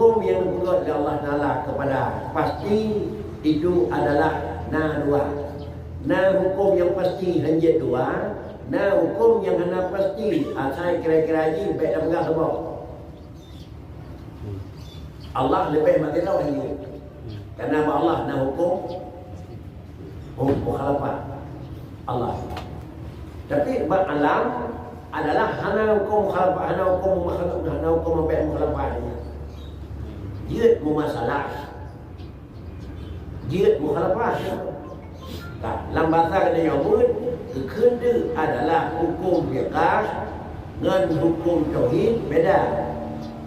hukum yang dibuat oleh Allah Ta'ala kepada pasti itu adalah dua. Hukum yang pasti hanya dua. Hukum yang hanya pasti saya kira-kira haji baik dan enggak semua. Allah lebih makin tahu hanya. Karena Allah hukum mukhalafat Allah. Tapi alam adalah hana hukum mukhalafat, hana hukum mukhalafat. Dia masalah. Dia mukhalafat. Dalam bahasa kata Yahud, kekenda adalah hukum fiqh dengan hukum tauhid beda.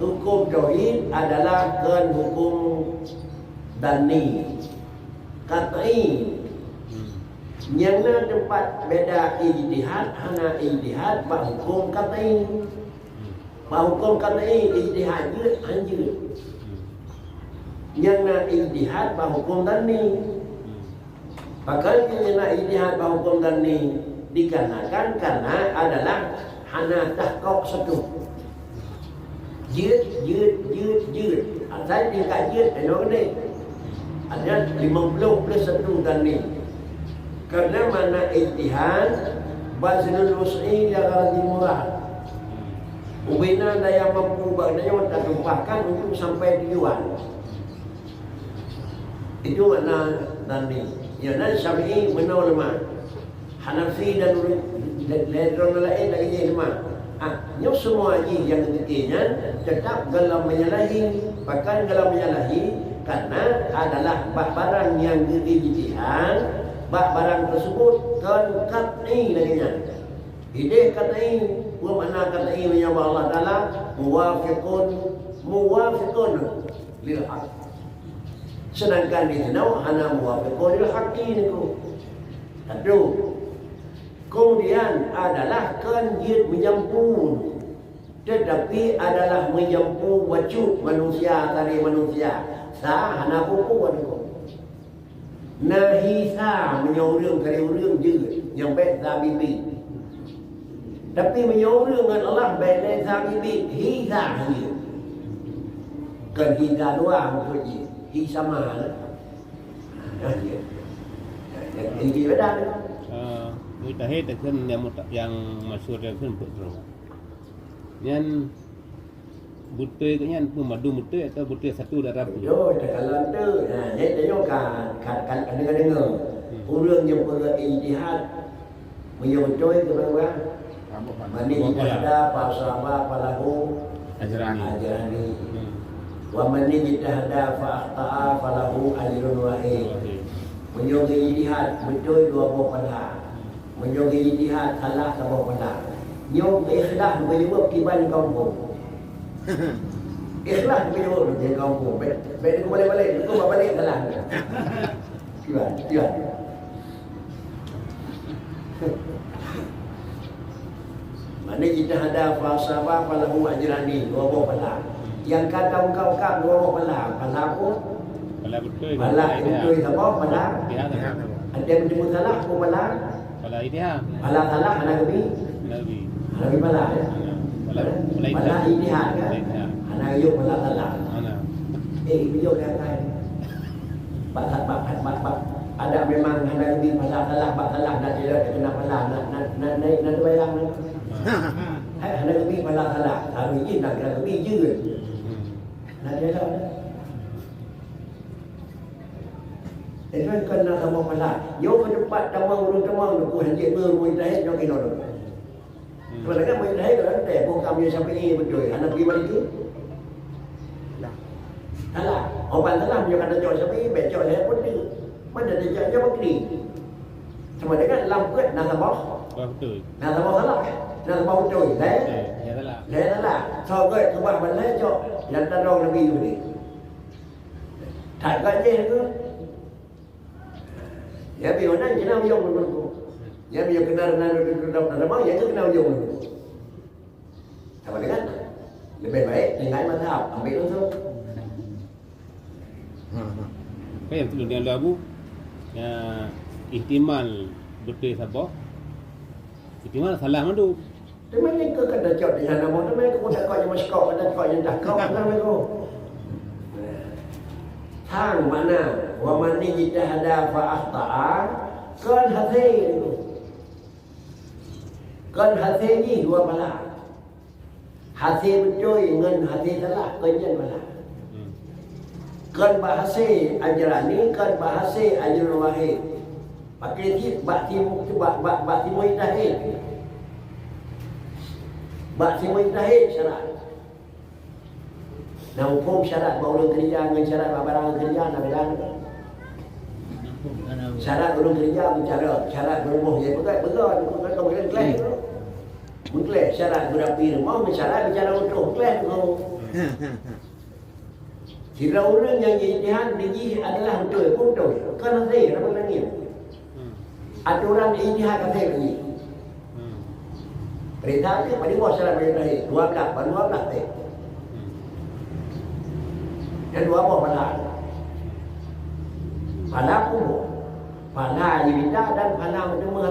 Hukum tauhid adalah dengan hukum dani, qat'i. Yang na tempat beda ijtihad, hana ijtihad ba hukum qat'i. Ba hukum qat'i ijtihad je anjur. Yang na ijtihad ba hukum dani. Bahkan yang na ijtihad ba hukum dani dikarenakan karena adalah hana tahqiq satu. Jid. Ada tingkat jid ada ni. Ada 50 plus 1 dani. Karena mana ijtihad bazlul wus'i ya gharadhi murad. Ubina daya mampu bagainya tak tumpahkan untuk sampai tujuan. Itu makna dani. Ya dan Syafi'i benar ulama. Hanafi dan lain lagi ulama. Yang semua haji yang ketiganya tetap dalam menyalahi, bahkan dalam menyalahi karena adalah barang yang diijtihad, barang tersebut kan qat'i laginya. Ide qat'i, wa mana qat'i menyembah Allah Taala muwafiqun lil haqq. Sedangkan di sana hana muwafiqun lil haqqi niku. Tentu. Kemudian adalah kanjit menyampur, tetapi adalah menyampur wajib manusia tadi manusia. Sah hana buku niku. Nahi sah menyuruh kali urang je yang baik zabibi. Tapi menyuruh dengan Allah baik zabibi hisa dia. Kan hisa dua maksud dia. Hi sama lah. Dia. Ini beda. Mujtahid kan yang masyhur yang kan betul. Yang butir kan madu butir atau butir satu darab. Yo, kalau tu, jadi tengok kan dengar. Orang yang berijtihad menyebutkan kepada mani jihada fasaba falahu ajrani. Wa man jihada fa akhta'a falahu ajrun wahid. Menyuruh ijtihad betul dua buah pahala. Menyuruh ijtihad salah sama pahala. Nyok ikhlas menyebut kiban kampung. Ikhlas menyebut di kampung. Baik aku balik-balik, aku balik salah. Kiban. Mana ijtihada fa sabah falahu ajrani dua buah pahala. Yang kata ungkap dua buah pahala. Pahala aku betul. Pahala itu apa? Pahala. Ada yang menyebut salah aku pahala. Pahala ijtihad. Pahala salah mana lebih? Lebih pahala ya. Pahala ijtihad kan? Ana yuk pahala salah. Yuk yang lain. Ada memang ada lebih pahala salah, pahala nak tidak kena pahala nak bayang. Ada lebih pahala salah. Tapi ini nak lebih je. Nak dia tahu. Itu kan nak sama pahala. Yo ke tempat tamang tu hendak bermuitahid yo kena tu. Sebenarnya muitahid kan tak bukan dia sampai betul. Anak pergi balik tu. Salah. Orang salah dia kata jauh sampai becok saya pun ni. Mana dia jauh begini. Cuma dengan lambat nak sama. Betul. Nak sama salah. Nak sama betul. Ya salah. Ya salah. So ke sebab mana jauh yang tandong Nabi tu ni. Tak gaje tu. Ya biar nak kena ujung dulu. Ya biar kena mau ya kena ujung dulu. Apa dengan? Lebih baik dengan mazhab ambil tu. Yang tu dia lagu ihtimal betul sabah. Ihtimal salah madu. Teman ni ke kata cak di sana mau teman ke mudah kau yang masuk kau dan kau yang dah kau kan mereka. hang mana wa man ijtahada fa akhta'a kan hati itu kan hati ni dua bala hati betul dengan hati salah kenyan bala kan bahasa ajaran ni kan bahasa ajaran wahid pakai ti bak timur tahid bak timur tahid syarat nah hukum syarat baru kerja dengan syarat barang kerja nak bela syarat baru kerja bicara syarat berumah dia betul bukan kemudian kelas mungkin syarat berapi rumah syarat bicara untuk kelas tu jika orang yang ijtihad biji adalah betul kan saya apa lagi ada orang ijtihad kata begini perintah dia pada buat syarat berapi 12 teh yang dua buah pala pun pala ibida dan pala bertemu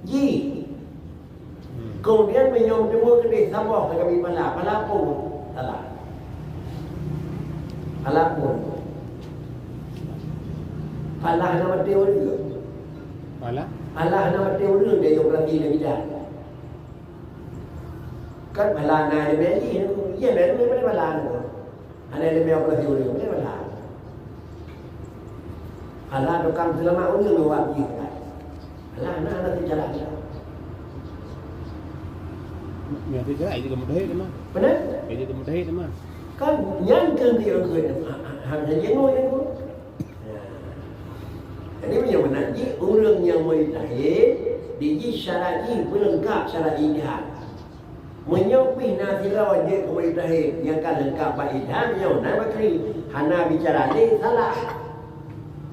ji kemudian menyom bertemu kedai sama kami pala pun salah pala pun pala nama teori pala nama teori dia yang berarti ibida kan pala na dia ji dia dia pala ada lebih apa lagi orang ni mana? Alah dokam selama ini luar kita. Alah nak bicara. Ya tidak itu kemudahan mah. Benar? Itu kemudahan mah. Kan yang dia hanya jengo itu. Jadi macam mana? Ji orang yang mujtahid di syarat ji pelengkap syarat ijtihad. Menyopih nasira wajib mujtahid yang kan lengkap bab ijtihad yang nak bakri hana bicara ni salah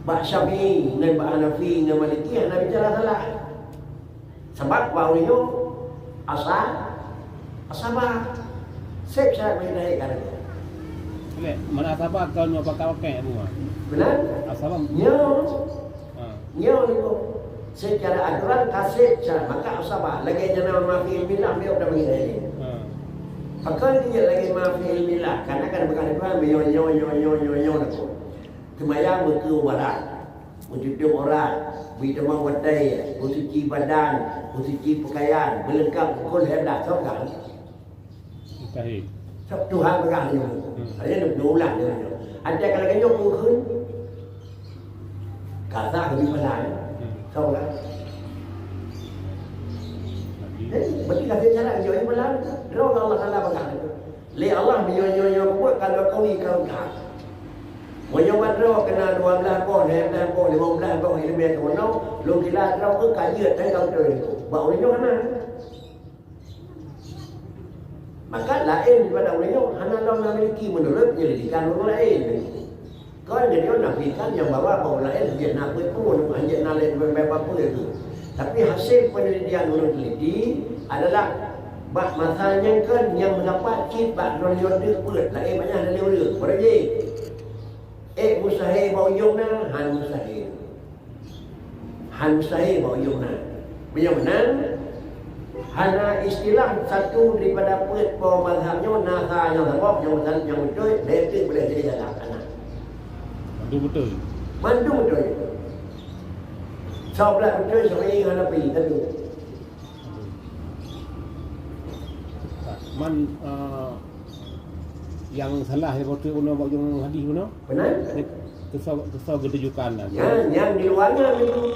bab Syafi'i dengan bab Hanafi dengan Maliki hana bicara salah sebab bab ni asabah sep syarat mujtahid kan le mana asabah kau mau pakai semua benar asabah nyo ni secara aturan kasih syarat maka asabah lagi jenama mafi bilang dia dah begini Pakai dia lagi mafi ilmilah karena kan bukan yo nak. Kemayang berku barat. Mencuci orang, bidang wadai, mencuci badan, mencuci pakaian, melengkap kol hendak sok kan. Baik. Sok Tuhan pegang dia. Ada nak ulang dia. Ada kalau kena mungkin kata kami pelan. Sok kan. Berarti kata cara jauh pelan, roh Allah Taala pegang. Le Allah menyo buat kalau kau ni kau tak. Menyobat roh kena 12 pon, 15 pon, 15 pon ini biar kau nak. Lu gila roh ke kajian dan kau tu. Bau ni mana? Maka lain daripada ulama hana Allah memiliki menurut penyelidikan ulama lain. Kau jadi orang nafikan yang bawa bau lain dia nak pun hanya nak lain apa itu. Tapi hasil penelitian ulama teliti adalah bak masanya kan yang mendapat kit bak rolion dia put lain banyak dari ulama. Berje. Mustahil bau yungna han mustahil. Han mustahil bau yungna. Bagaimana? Hanya istilah satu daripada put mazhabnya nasa yang sebab yang betul dia itu boleh jadi jalan anak. Mandu betul. Sebelah betul sebenarnya Hanafi tadi. Yang salah yang betul guna bab yang hadis guna. Benar? Kesal ketujukan lah. Yang di luarnya itu.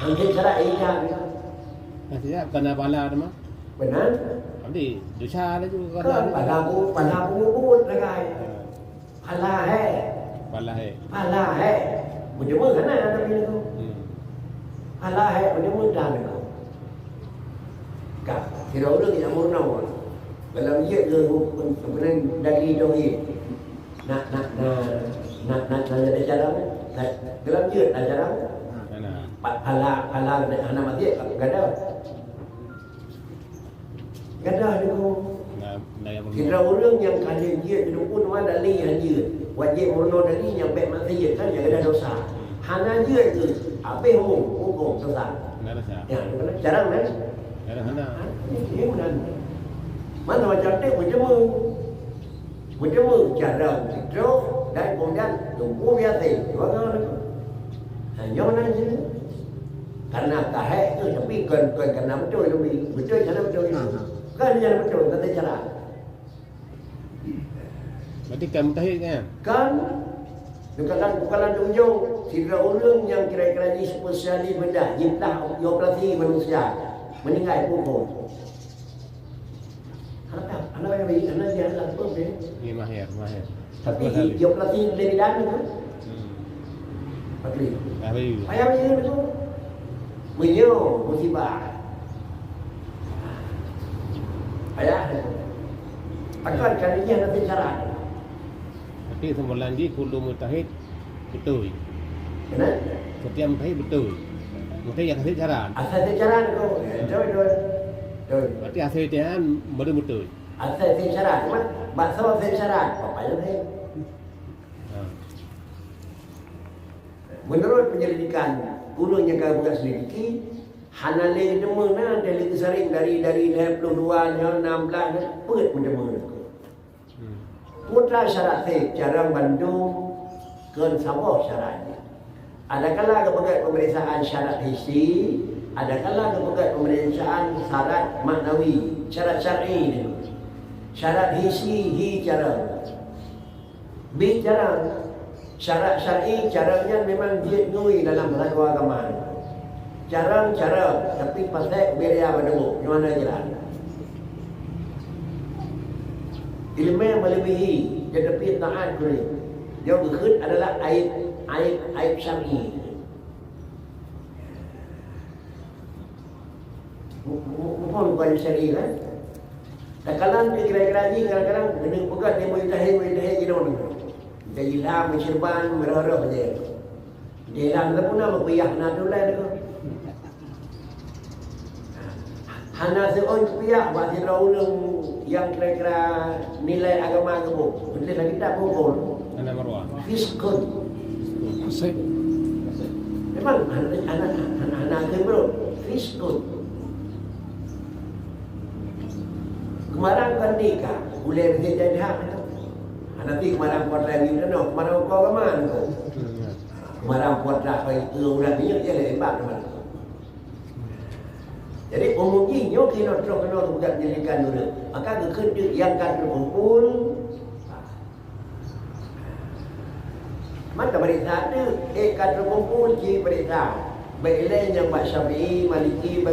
Hampir cara ijab. Maksudnya kena pala tu mah. Benar? Nanti dosa lah juga Kan pala pun lagai. Pala hai. Menjemur kan ada bini tu. Pala hai menjemur dah ni. Kak, kira orang yang murna. Dalam dia ke sebenarnya dari dohir. Nak ada cara. Dalam dia ada cara. Pala anak mati gadah. Gadah dia tu. Kira orang yang kali dia hidup pun ada li haji. Wajib mono dari yang baik mati kan yang ada dosa. Hana dia tu apa hukum dosa. Ya, jarang kan? Jarang hana. Ini benar. Mana macam tu macam bertemu cara itu dan kemudian tunggu biasa bagaimana hanya mana je karena kahek tu tapi kan kena betul cara betul kan dia betul kata cara berarti kan mutahid kan bukan tunjuk sila orang yang kira-kira ni spesialis benda jimlah operasi manusia meninggal pukul anak dia apa dia ni mahir tapi operasi lebih dalam kan Pakli. Ayam ini tu menyo musibah. Ayah. Akan kalinya nanti cara. Tapi semula lagi kudu mutahid betul. Kenapa? Setiap mutahid betul. Mutahid yang asal cara. Asal cara tu. Betul. Berarti asal itihan baru betul. Asal cara. Cuma bahasa asal cara. Apa yang ni? Menurut penyelidikan guru yang kau buat selidiki, hanale demo na dari sering dari 22 16 put mendemo. Putra syarat cara Bandung ke Sabah syaratnya. Ada kala kepegat pemeriksaan syarat hisi, ada kala kepegat pemeriksaan syarat maknawi, syarat syar'i ni. Syarat hisi cara. Bicara syarat syar'i caranya memang dia ngui dalam satu agama. Cara tapi pasal beria berdemu. Gimana jalan? Ilmu yang melebihi tetapi taat boleh. Yang berikut adalah aib syar'i. Bukan syar'i kan? Kadang-kadang kira-kira ni kadang-kadang kena pegat dia mujtahid gini. Jadi lah mencirban merah-merah je. Dia lah pun nak berpiyah nak dulu tu. Hana seorang berpiyah bagi orang yang kira-kira nilai agama ke bu. Boleh lagi tak pukul. Ana marwah. Fiskun. Memang anak ke bro. Fiskun. Kemarin kan nikah. Boleh jadi hak tu. Nanti kemarin buat review tu, kemarin kau kemana tu? Kemarin buat apa itu udah banyak je lebat kemana? Jadi umumnya kena buat penyelidikan dulu. Maka kerja yang kan terkumpul, maka berita tu, kan terkumpul je berita. Baiklah yang Pak Syafi'i, Maliki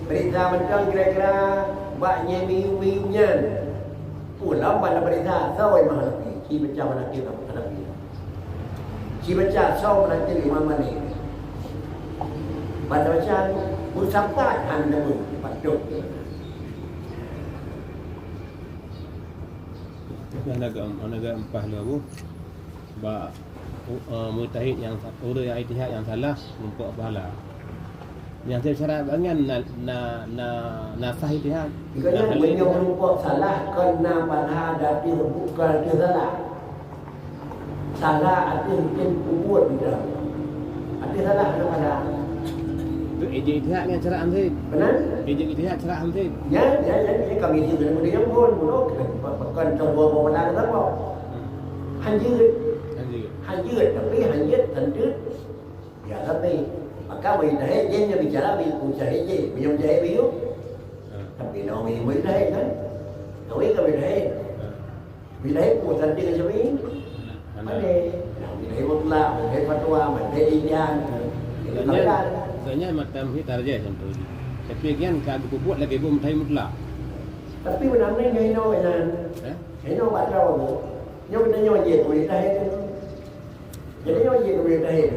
berita macam kira-kira baknya miu-miunya. Pulau pada berita, sawai mahal. Ki baca manakib anak dia. Ki baca saw manakib Imam Malik. Pada bacaan musafat anda patut. Anaga empah lagu ba mutahid yang urut yang ijtihad yang salah numpuk pahala. Yang saya syarat bangan na sah ijtihad. Kerana beliau menumpuk salah kerana pada dati bukan dia salah. Salah arti mungkin buat dia. Arti salah ada pada. Tu ijtihad yang cara ambil. Benar? Ijtihad cara ambil. Ya, kami itu kena dia pun bukan coba pemenang apa. Hanjut tapi hanjut tentu ya tapi maka mujtahid dia bicara mujtahid je, mujtahid biu. Tapi nawi mujtahid kan. Nawi kan mujtahid. Mujtahid pun tadi macam ni. Mana? Mujtahid mutlak, mujtahid fatwa, mujtahid ijtihad. Sebenarnya macam kita tarjah contoh. Tapi kan kalau buat lagi pun mujtahid mutlak. Tapi benar-benar ngai no kan. Ngai no baca tu. Nyo kita nyo je mujtahid. Jadi nyo je mujtahid.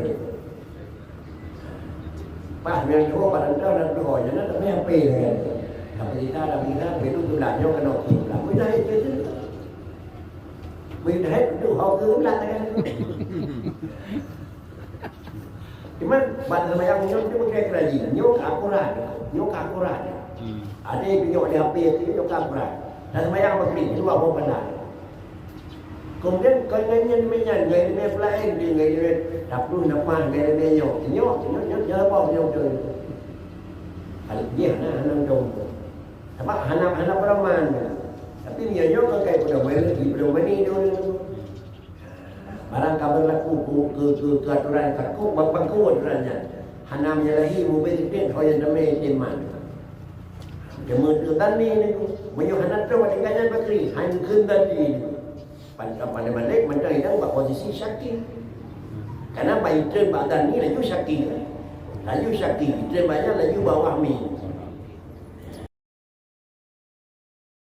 Pak yang dua pada kita dan dua jadi tak payah pay kan. Tapi kita dah bila itu tulahnya kena tulah. Mudah itu. Mudah itu hal keumlah kan. Cuma pada yang nyok itu pakai kerajin, nyok akurat. Ada yang nyok di HP itu nyok akurat. Dan semayang begini itu apa benar. Kemudian kaitannya dengan gaya pelayan dia gaya dapur depan gaya dia nyok apa nyok tu. Kalau dia anak dong. Sebab anak peraman. Tapi dia juga kayak pada mana dulu. Barang kabar laku ke aturan kaku bangku aturannya. Hanam nyalahi mobil itu hoyan damai teman. Demo tu tani ni menyo hanat tu tinggalnya bakri hancur tadi. Pada balik macam itu buat posisi syaki. Karena bayi tren badan ni laju syaki. Laju syaki, tren banyak laju bawah mi.